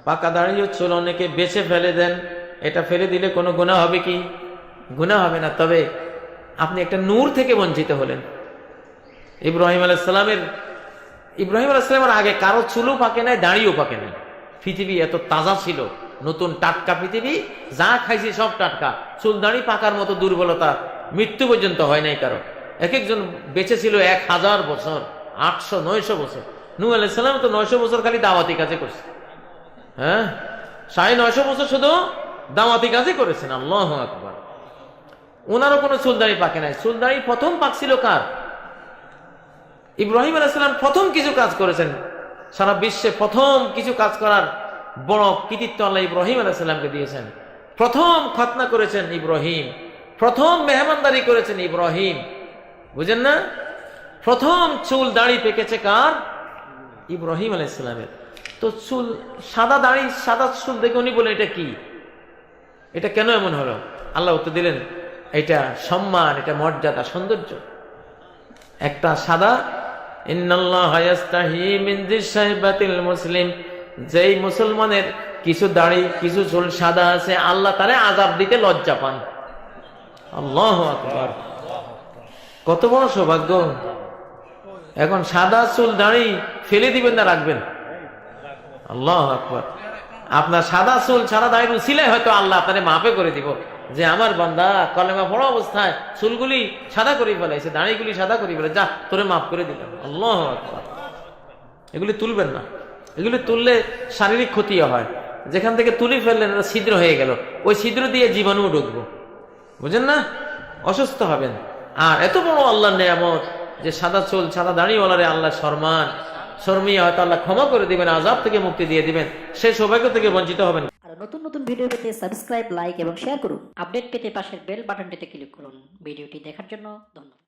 পাকা দাড়ি ও চুল অনেকে বেছে ফেলে দেন, এটা ফেলে দিলে কোনো গুনাহ হবে কি? গুনাহ হবে না। তবে আপনি একটা নূর থেকে বঞ্চিত হলেন। ইব্রাহিম আলাইহিস সালামের আগে কারো চুলও পাকে নাই, দাড়িও পাকে নাই। পৃথিবী এত তাজা ছিল, নতুন টাটকা পৃথিবী, যা খাইছি সব টাটকা। চুল দাড়ি পাকার মতো দুর্বলতা মৃত্যু পর্যন্ত হয় নাই কারো। এক একজন বেঁচে ছিল 1000 বছর, 800, 900 বছর। নূহ আলাইহিস সালাম তো 900 বছর খালি দাওয়াতি কাজে করছে। হ্যাঁ, 950 বছর শুধু দাওয়াতি কাজে করেছেন। আল্লাহু আকবার। ওনারও কোনো চুল দাড়ি পাকে নাই। চুল দাড়ি প্রথম পাকছিল কার? ইব্রাহিম আলাইহিস সালাম প্রথম কিছু কাজ করেছেন। সারা বিশ্বে প্রথম কিছু কাজ করার বড় কৃতিত্ব আল্লাহ ইব্রাহিম আলাইহিস সালামকে দিয়েছেন। প্রথম খতনা করেছেন ইব্রাহিম, প্রথম মেহমানদারি করেছেন ইব্রাহিম। বুঝেন না? প্রথম চুল দাড়ি পেকেছে কার? ইব্রাহিম আলাইহিস সালামের। তো চুল, সাদা দাড়ি, সাদা চুল দেখে উনি বলেন এটা কি? এটা কেন এমন হলো? আল্লাহ উত্তর দিলেন, এটা সম্মান, এটা মর্যাদা, সৌন্দর্য। একটা সাদা, ইন্নাল্লাহা ইয়াস্তাহি মিন যিশাইবাতিল মুসলিম, যেই মুসলমানের কিছু দাড়ি কিছু চুল সাদা আছে, আল্লাহ তারে আযাব দিতে লজ্জা পান। আল্লাহু আকবার। কত বড় সৌভাগ্য! এখন সাদা চুল দাড়ি ফেলে দিবেন না রাখবেন? আল্লাহু আকবার। আপনার সাদা চুল সাদা দাড়ির উসিলায় হয়তো আল্লাহ আপনারে মাফে করে দিব, যে আমার বান্দা কলেমা পড়া অবস্থায় চুলগুলি সাদা করে ফেলাইছে, দাড়িগুলি সাদা করে ফেলে, যা তোরে মাফ করে দিলাম। আল্লাহু আকবার। এগুলি তুলবেন না। এগুলি তুললে শারীরিক ক্ষতি হয়। যেখান থেকে তুলে ফেললেন ছিদ্র হয়ে গেল, ওই ছিদ্র দিয়ে জীবাণু ঢুকবো। বুঝেন না? অসুস্থ হবেন। আর এত বড় আল্লাহর নিয়ামত যে সাদা চুল সাদা দাড়িওয়ালারে আল্লাহ সম্মান শর্মিয়া হয়তো আল্লাহ ক্ষমা করে দিবেন, আযাব থেকে মুক্তি দিয়ে দিবেন, সেই সৌভাগ্য থেকে বঞ্চিত হবেন। আর নতুন নতুন ভিডিও পেতে সাবস্ক্রাইব, লাইক এবং শেয়ার করুন। আপডেট পেতে পাশের বেল বাটনটিতে ক্লিক করুন। ভিডিওটি দেখার জন্য ধন্যবাদ।